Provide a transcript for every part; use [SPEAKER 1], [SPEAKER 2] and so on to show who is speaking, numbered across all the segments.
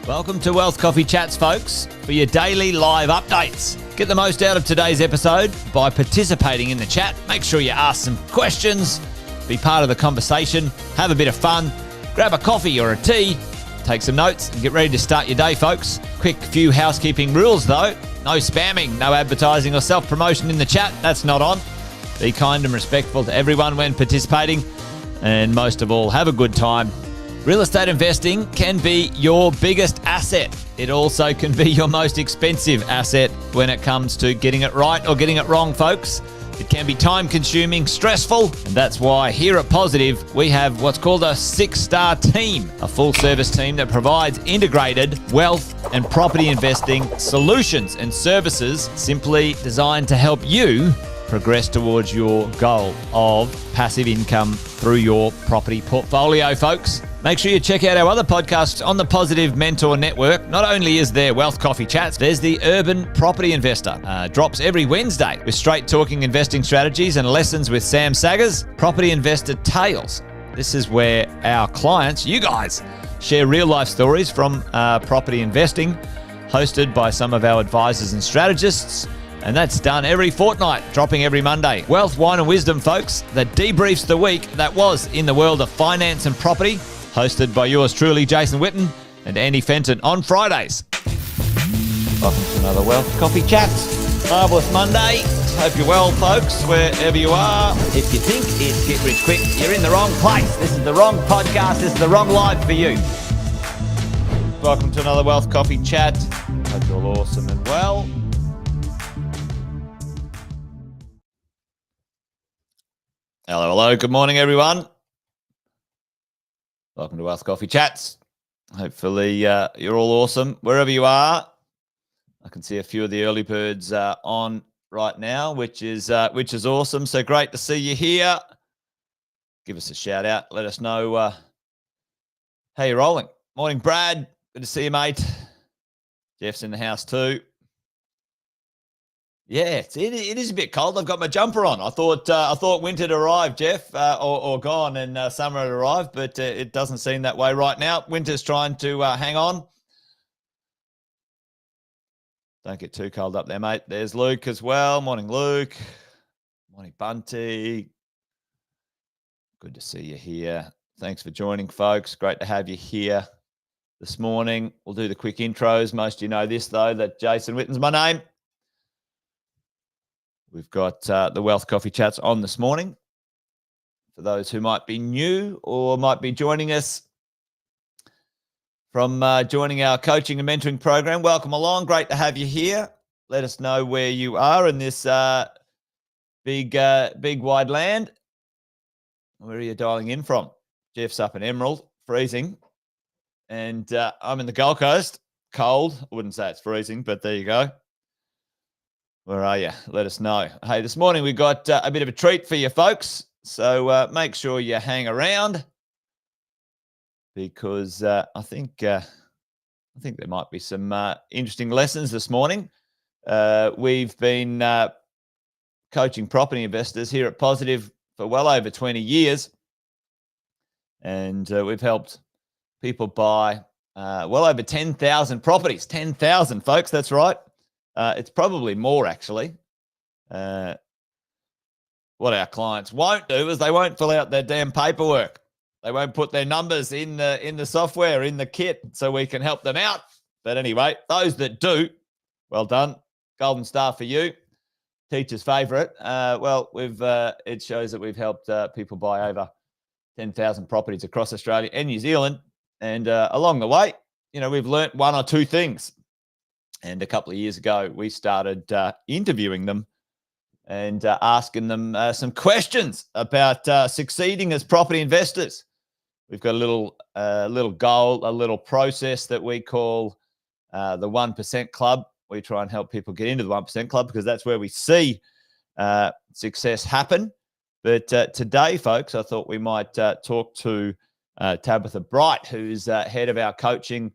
[SPEAKER 1] Welcome to Wealth Coffee Chats, folks, for your daily live updates. Get the most out of today's episode by participating in the chat. Make sure you ask some questions, be part of the conversation, have a bit of fun, grab a coffee or a tea, take some notes, and get ready to start your day, folks. Quick few housekeeping rules, though. No spamming, no advertising or self-promotion in the chat. That's not on. Be kind and respectful to everyone when participating. And most of all, have a good time. Real estate investing can be your biggest asset. It also can be your most expensive asset when it comes to getting it right or getting it wrong, folks. It can be time-consuming, stressful, and that's why here at Positive, we have what's called a 6-star team, a full-service team that provides integrated wealth and property investing solutions and services simply designed to help you progress towards your goal of passive income through your property portfolio, folks. Make sure you check out our other podcasts on the Positive Mentor Network. Not only is there Wealth Coffee Chats, there's the Urban Property Investor. Drops every Wednesday with straight talking investing strategies and lessons with Sam Saggers. Property Investor Tales. This is where our clients, you guys, share real life stories from property investing, hosted by some of our advisors and strategists. And that's done every fortnight, dropping every Monday. Wealth, Wine and Wisdom, folks, that debriefs the week that was in the world of finance and property, hosted by yours truly, Jason Whitton and Andy Fenton on Fridays. Welcome to another Wealth Coffee Chat. Marvellous Monday. Hope you're well, folks, wherever you are. If you think it's Get Rich Quick, you're in the wrong place. This is the wrong podcast. This is the wrong live for you. Welcome to another Wealth Coffee Chat. Hope you're all awesome and well. Hello. Good morning, everyone. Welcome to Wealth Coffee Chats. Hopefully you're all awesome wherever you are. I can see a few of the early birds on right now, which is awesome. So great to see you here. Give us a shout out. Let us know how you're rolling. Morning, Brad. Good to see you, mate. Jeff's in the house too. Yeah, it is a bit cold. I've got my jumper on. I thought winter had arrived, Jeff, or gone, and summer had arrived, but it doesn't seem that way right now. Winter's trying to hang on. Don't get too cold up there, mate. There's Luke as well. Morning, Luke. Morning, Bunty. Good to see you here. Thanks for joining, folks. Great to have you here this morning. We'll do the quick intros. Most of you know this, though, that Jason Whitton's my name. We've got the Wealth Coffee Chats on this morning. For those who might be new or might be joining us from joining our coaching and mentoring program, welcome along. Great to have you here. Let us know where you are in this big wide land. Where are you dialing in from? Jeff's up in Emerald, freezing. And I'm in the Gold Coast, cold. I wouldn't say it's freezing, but there you go. Where are you? Let us know. Hey, this morning we got a bit of a treat for you folks. So make sure you hang around because I think there might be some interesting lessons this morning. We've been coaching property investors here at Positive for well over 20 years. And we've helped people buy well over 10,000 properties. 10,000, folks, that's right. It's probably more, actually. What our clients won't do is they won't fill out their damn paperwork. They won't put their numbers in the software, in the kit, so we can help them out. But anyway, those that do, well done. Golden star for you. Teacher's favourite. It shows that we've helped people buy over 10,000 properties across Australia and New Zealand. And along the way, we've learnt one or two things. And a couple of years ago, we started interviewing them and asking them some questions about succeeding as property investors. We've got a little goal, a little process that we call the 1% Club. We try and help people get into the 1% Club because that's where we see success happen. But today, folks, I thought we might talk to Tabitha Bright, who's head of our coaching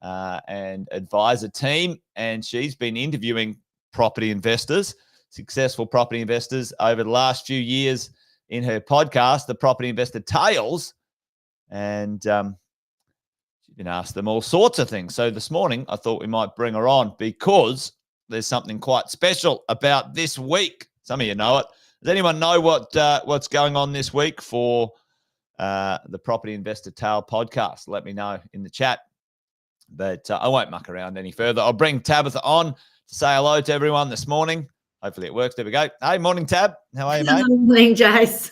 [SPEAKER 1] and advisor team, and she's been interviewing property investors, successful property investors over the last few years in her podcast, The Property Investor Tales. And She's been asked them all sorts of things. So this morning, I thought we might bring her on because there's something quite special about this week. Some of you know it. Does anyone know what's going on this week for the Property Investor Tale podcast? Let me know in the chat. But I won't muck around any further. I'll bring Tabitha on to say hello to everyone this morning. Hopefully it works. There we go. Hey, morning, Tab. How are you, mate?
[SPEAKER 2] Good morning, Jace.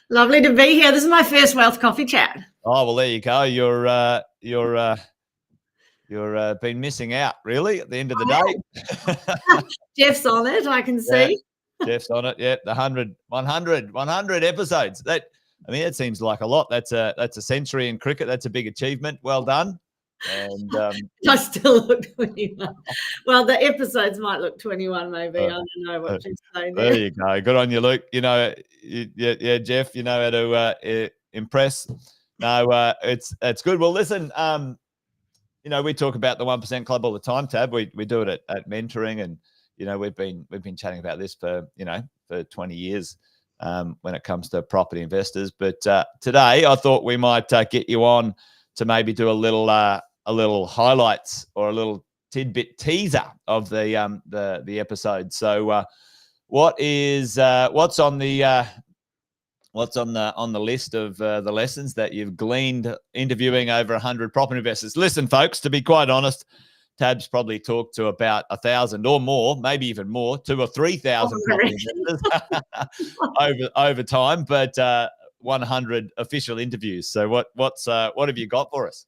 [SPEAKER 2] Lovely to be here. This is my first Wealth Coffee chat.
[SPEAKER 1] Oh, well, there you go. You're been missing out, really, at the end of the day.
[SPEAKER 2] Jeff's on it, I can see.
[SPEAKER 1] Jeff's on it. Yeah, the 100 episodes. It seems like a lot. That's a century in cricket. That's a big achievement. Well done. And
[SPEAKER 2] I still look 21. Well, the episodes might look 21, maybe. I don't know what you're saying there.
[SPEAKER 1] There you go. Good on you, Luke. You know, Jeff, you know how to impress. No, it's good. Well, listen, we talk about the 1% Club all the time, Tab. We do it at mentoring, and we've been chatting about this for 20 years when it comes to property investors. But today, I thought we might get you on to maybe do a little highlights or a little tidbit teaser of the episode. So, what's on the list of the lessons that you've gleaned interviewing over 100 property investors? Listen, folks, to be quite honest, Tab's probably talked to about 1,000 or more, maybe even more, 2,000 or 3,000 property investors over time, but 100 official interviews. So what have you got for us?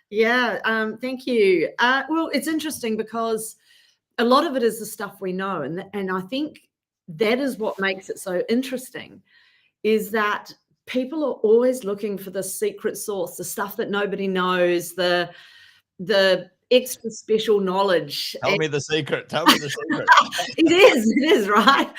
[SPEAKER 2] Yeah, thank you. Well, it's interesting because a lot of it is the stuff we know, and I think that is what makes it so interesting, is that people are always looking for the secret sauce, the stuff that nobody knows, the extra special knowledge.
[SPEAKER 1] Tell me the secret.
[SPEAKER 2] It is, right?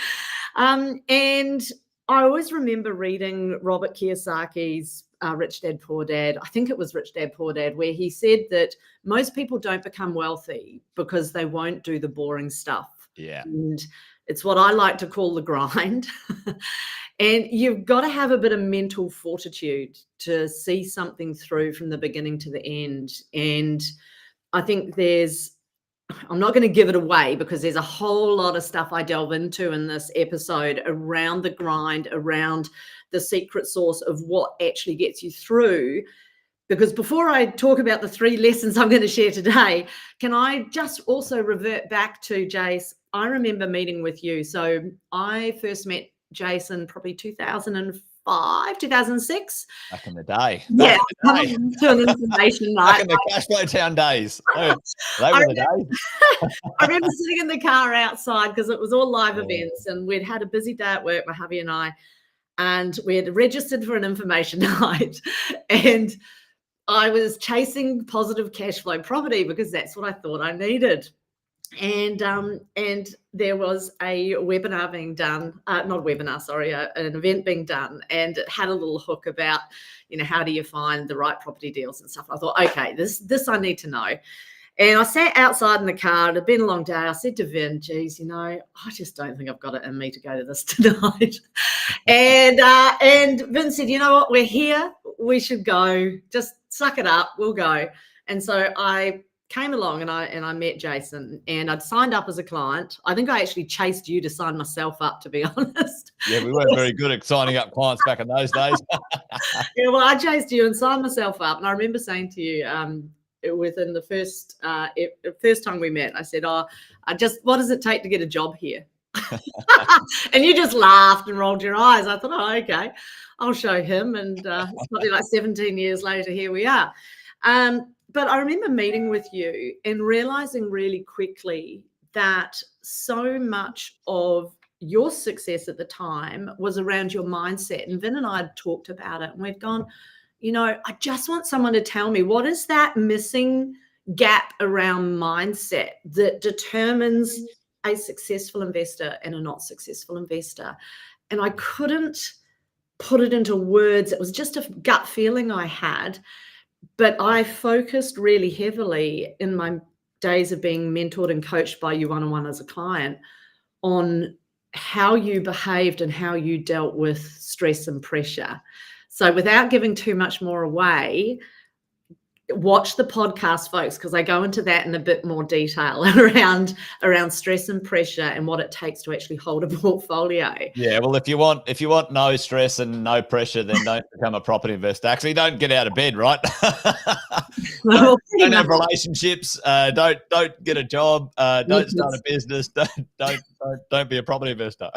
[SPEAKER 2] And I always remember reading Robert Kiyosaki's Rich Dad, Poor Dad. I think it was Rich Dad, Poor Dad, where he said that most people don't become wealthy because they won't do the boring stuff.
[SPEAKER 1] Yeah.
[SPEAKER 2] And it's what I like to call the grind. And you've got to have a bit of mental fortitude to see something through from the beginning to the end. And I think I'm not going to give it away because there's a whole lot of stuff I delve into in this episode around the grind, around the secret sauce of what actually gets you through. Because before I talk about the 3 lessons I'm going to share today, can I just also revert back to Jace? I remember meeting with you. So I first met Jason probably 2005, 2006.
[SPEAKER 1] Back in the day.
[SPEAKER 2] Yeah, coming to an information night.
[SPEAKER 1] Back in the Cashflow Town days. They were the days.
[SPEAKER 2] I remember sitting in the car outside because it was all live events, and we'd had a busy day at work, my hubby and I, and we had registered for an information night, and I was chasing positive cash flow property because that's what I thought I needed. And there was a webinar being done, an event being done, and it had a little hook about, how do you find the right property deals and stuff. I thought, okay, this I need to know. And I sat outside in the car. It had been a long day. I said to Vin, geez, I just don't think I've got it in me to go to this tonight. And Vin said, you know what, we're here. We should go. Just suck it up. We'll go. And so I came along and I met Jason, and I'd signed up as a client. I think I actually chased you to sign myself up, to be honest.
[SPEAKER 1] Yeah, we weren't very good at signing up clients back in those days.
[SPEAKER 2] Yeah, well, I chased you and signed myself up. And I remember saying to you, within the first time we met, I said, what does it take to get a job here? And you just laughed and rolled your eyes. I thought, okay, I'll show him. And it's probably like 17 years later, here we are. But I remember meeting with you and realizing really quickly that so much of your success at the time was around your mindset. And Vin and I had talked about it, and we've gone, I just want someone to tell me, what is that missing gap around mindset that determines a successful investor and a not successful investor? And I couldn't put it into words. It was just a gut feeling I had. But I focused really heavily in my days of being mentored and coached by you one-on-one as a client on how you behaved and how you dealt with stress and pressure. So without giving too much more away, watch the podcast, folks, because I go into that in a bit more detail around stress and pressure and what it takes to actually hold a portfolio.
[SPEAKER 1] Yeah, well, if you want no stress and no pressure, then don't become a property investor. Actually, don't get out of bed, right? don't have relationships. Don't get a job. Don't start a business. Don't be a property investor.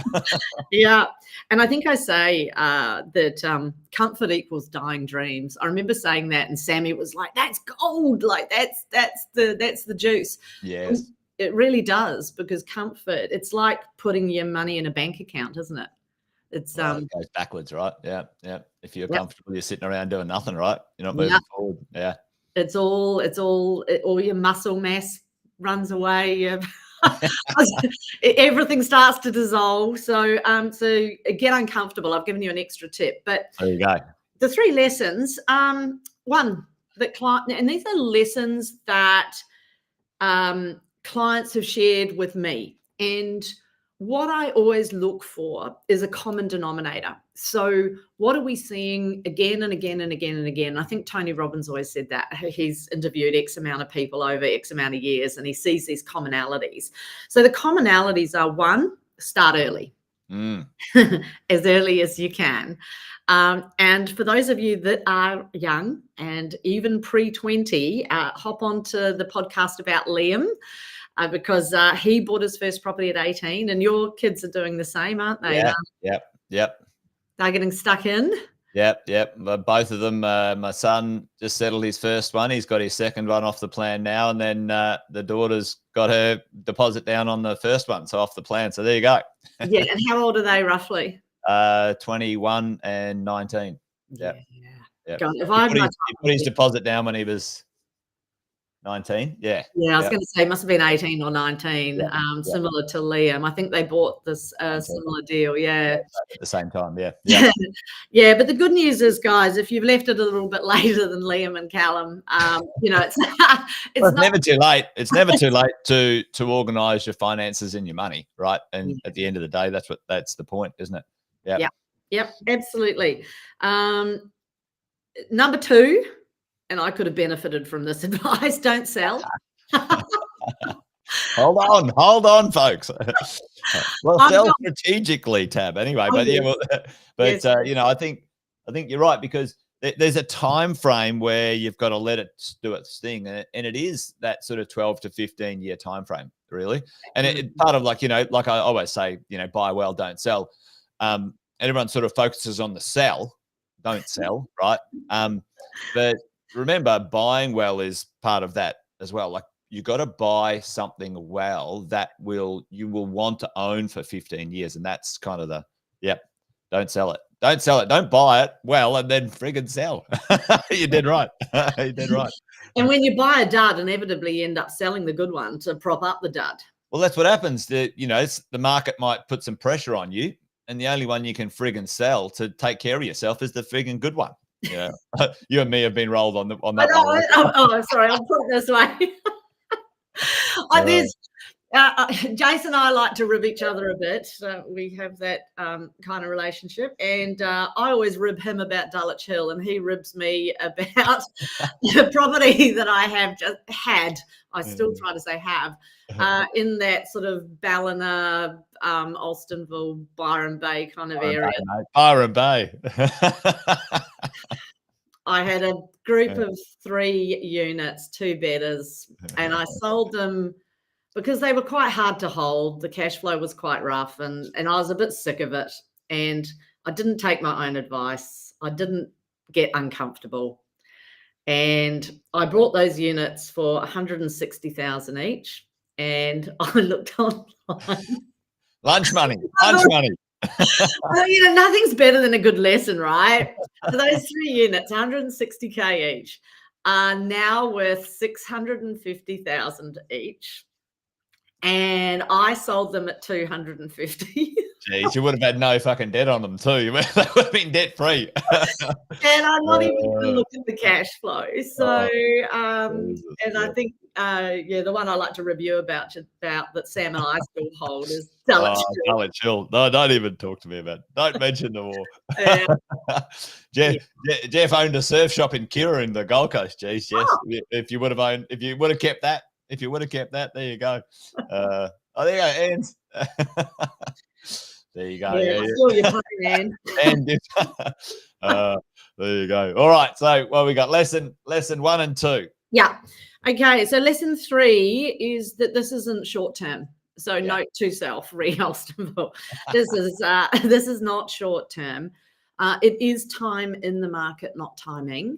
[SPEAKER 2] Yeah, and I think I say that comfort equals dying dreams. I remember saying that, and Sammy was like, "That's gold. Like that's the juice."
[SPEAKER 1] Yes.
[SPEAKER 2] And it really does, because comfort, it's like putting your money in a bank account, isn't it? It's
[SPEAKER 1] Well, it goes backwards, right? Yeah. If you're comfortable, you're sitting around doing nothing, right? You're not moving forward. Yeah.
[SPEAKER 2] It's all your muscle mass runs away. Everything starts to dissolve. So get uncomfortable. I've given you an extra tip, but
[SPEAKER 1] there you go.
[SPEAKER 2] The 3 lessons. One, that client, and these are lessons that clients have shared with me. And what I always look for is a common denominator. So what are we seeing again and again and again and again? I think Tony Robbins always said that. He's interviewed X amount of people over X amount of years, and he sees these commonalities. So the commonalities are: 1, start early. As early as you can. And for those of you that are young and even pre-20, hop onto the podcast about Liam. Because he bought his first property at 18, and your kids are doing the same, aren't they?
[SPEAKER 1] Yep.
[SPEAKER 2] They're getting stuck in.
[SPEAKER 1] Yep. Both of them. My son just settled his first one. He's got his second one off the plan now, and then the daughter's got her deposit down on the first one, so off the plan. So there you go.
[SPEAKER 2] Yeah, and how old are they roughly?
[SPEAKER 1] 21 and 19.
[SPEAKER 2] Yeah.
[SPEAKER 1] He put his deposit down when he was 19. Yeah,
[SPEAKER 2] I was going to say, must have been 18 or 19. Similar to Liam. I think they bought this similar deal. At
[SPEAKER 1] the same time. Yeah.
[SPEAKER 2] Yeah, but the good news is, guys, if you've left it a little bit later than Liam and Callum, it's
[SPEAKER 1] never too late. It's never too late to organise your finances and your money, right? And at the end of the day, that's the point, isn't it?
[SPEAKER 2] Yep, absolutely. Number 2. And I could have benefited from this advice: don't sell.
[SPEAKER 1] Hold on, folks. Well, sell strategically, Tab. Anyway, I think you're right, because there's a time frame where you've got to let it do its thing, and it is that sort of 12 to 15 year time frame, really. And it part of, like I always say, buy well, don't sell. Everyone sort of focuses on the sell, don't sell, right? But remember, buying well is part of that as well. Like, you got to buy something well that you will want to own for 15 years. And that's kind of don't sell it. Don't sell it. Don't buy it well and then friggin' sell. You did right. You did right.
[SPEAKER 2] And when you buy a dud, inevitably you end up selling the good one to prop up the dud.
[SPEAKER 1] Well, that's what happens. The market might put some pressure on you, and the only one you can friggin' sell to take care of yourself is the friggin' good one. Yeah, you and me have been rolled on that one.
[SPEAKER 2] I'm sorry. I'll put it this way. Jason and I like to rib each other a bit. We have that kind of relationship, and I always rib him about Dulwich Hill, and he ribs me about the property that I have just had. I still try to say have in that sort of Ballina, Alstonville, Byron Bay kind of area.
[SPEAKER 1] Byron Bay.
[SPEAKER 2] I had a group of 3 units, 2-bedders, and I sold them because they were quite hard to hold. The cash flow was quite rough, and I was a bit sick of it. And I didn't take my own advice. I didn't get uncomfortable. And I bought those units for 160,000 each. And I looked online.
[SPEAKER 1] Lunch money.
[SPEAKER 2] Well, nothing's better than a good lesson, right? So those 3 units, 160K each, are now worth 650,000 each. and I sold them at 250.
[SPEAKER 1] Jeez, you would have had no fucking debt on them too. They would have been debt free.
[SPEAKER 2] And I'm not even going to look at the cash flow. So, and I think, the one I like to review about that Sam and I still hold is
[SPEAKER 1] Dulwich Hill. No, don't even talk to me about it. Don't mention the war. Jeff owned a surf shop in Kira in the Gold Coast. Jeez, yes. If you would have kept that, there you go. There you go, ends. There you go.
[SPEAKER 2] Yeah, I saw your pain,
[SPEAKER 1] and there you go. All right. So, we got lesson 1 and 2.
[SPEAKER 2] Yeah. Okay. So lesson 3 is that this isn't short term. So note to self, Holstenville. This is not short term. It is time in the market, not timing,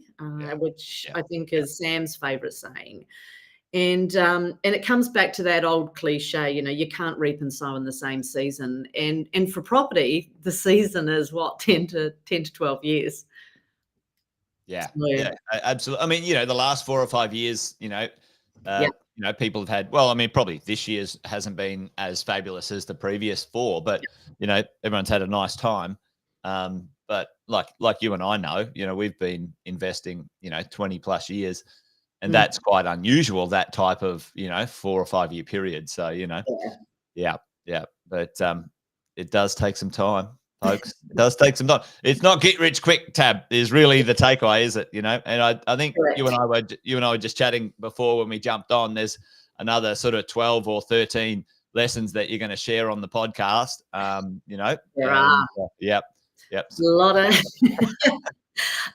[SPEAKER 2] which I think is Sam's favorite saying. And it comes back to that old cliche, you can't reap and sow in the same season. And for property, the season is what, 10 to 12 years.
[SPEAKER 1] Yeah, absolutely. I mean, the last 4 or 5 years, people have had, probably this year's hasn't been as fabulous as the previous 4, but, everyone's had a nice time. But like you and I know, we've been investing, 20 plus years. And that's quite unusual, that type of, 4 or 5 year period. So, yeah. But it does take some time, folks. It does take some time. It's not get rich quick, Tab, is really the takeaway, is it? And I think you and I were just chatting before when we jumped on. There's another sort of 12 or 13 lessons that you're going to share on the podcast.
[SPEAKER 2] There are.
[SPEAKER 1] Yep.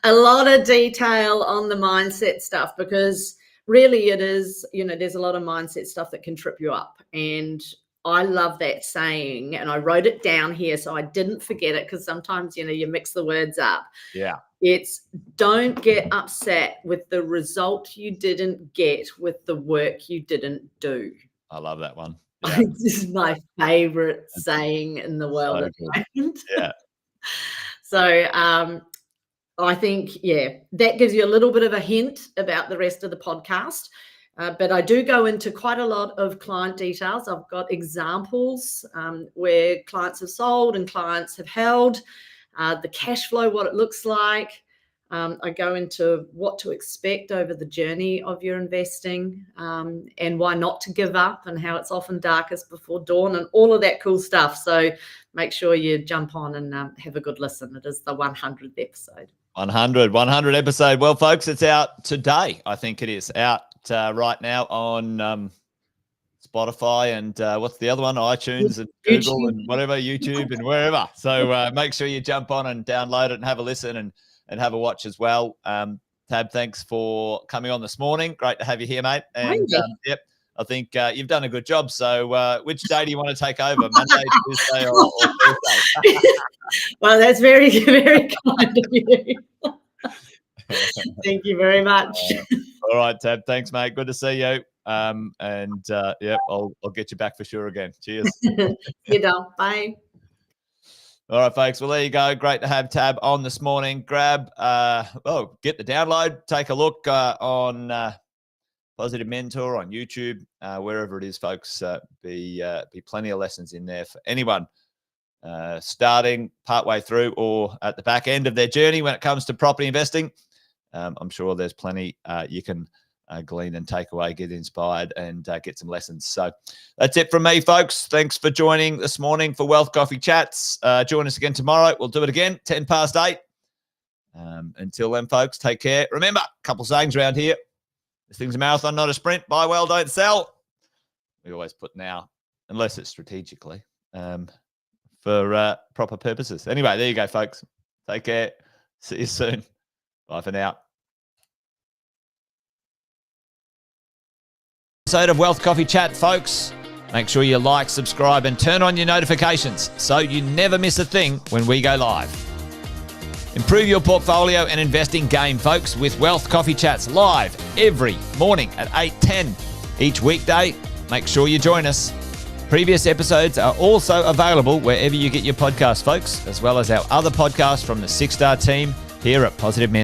[SPEAKER 2] A lot of detail on the mindset stuff, because really it is, there's a lot of mindset stuff that can trip you up. And I love that saying, and I wrote it down here so I didn't forget it, because sometimes, you mix the words up. Yeah. It's don't get upset with the result you didn't get with the work you didn't do.
[SPEAKER 1] I love that one.
[SPEAKER 2] Yeah. This is my favorite saying in the world at the moment.
[SPEAKER 1] Yeah.
[SPEAKER 2] So, I think, that gives you a little bit of a hint about the rest of the podcast. But I do go into quite a lot of client details. I've got examples where clients have sold and clients have held, the cash flow, what it looks like. I go into what to expect over the journey of your investing, and why not to give up, and how it's often darkest before dawn, and all of that cool stuff. So make sure you jump on and have a good listen. It is the 100th episode.
[SPEAKER 1] 100 episode. Well, folks, it's out today. I think it is out right now on Spotify and what's the other one? iTunes and Google and whatever, YouTube and wherever. So make sure you jump on and download it and have a listen and have a watch as well. Tab, thanks for coming on this morning. Great to have you here, mate. And I think you've done a good job. So which day do you want to take over? Monday, Tuesday, or Thursday?
[SPEAKER 2] Well, that's very, very kind of you. Thank you very much.
[SPEAKER 1] All right, Tab. Thanks, mate. Good to see you. I'll get you back for sure again. Cheers.
[SPEAKER 2] Bye.
[SPEAKER 1] All right, folks. Well, there you go. Great to have Tab on this morning. Grab, get the download. Take a look on Positive Mentor on YouTube, wherever it is, folks. Be plenty of lessons in there for anyone starting partway through or at the back end of their journey when it comes to property investing. I'm sure there's plenty you can glean and take away, get inspired, and get some lessons. So that's it from me, folks. Thanks for joining this morning for Wealth Coffee Chats. Join us again tomorrow. We'll do it again, 8:10. Until then, folks, take care. Remember, a couple sayings around here. This thing's a marathon, not a sprint. Buy well, don't sell. We always put now, unless it's strategically, for proper purposes. Anyway, there you go, folks. Take care. See you soon. Bye for now. Episode of Wealth Coffee Chat, folks. Make sure you like, subscribe, and turn on your notifications so you never miss a thing when we go live. Improve your portfolio and investing game, folks, with Wealth Coffee Chats live every morning at 8:10 each weekday. Make sure you join us. Previous episodes are also available wherever you get your podcasts, folks, as well as our other podcasts from the 6-Star team here at Positive Men.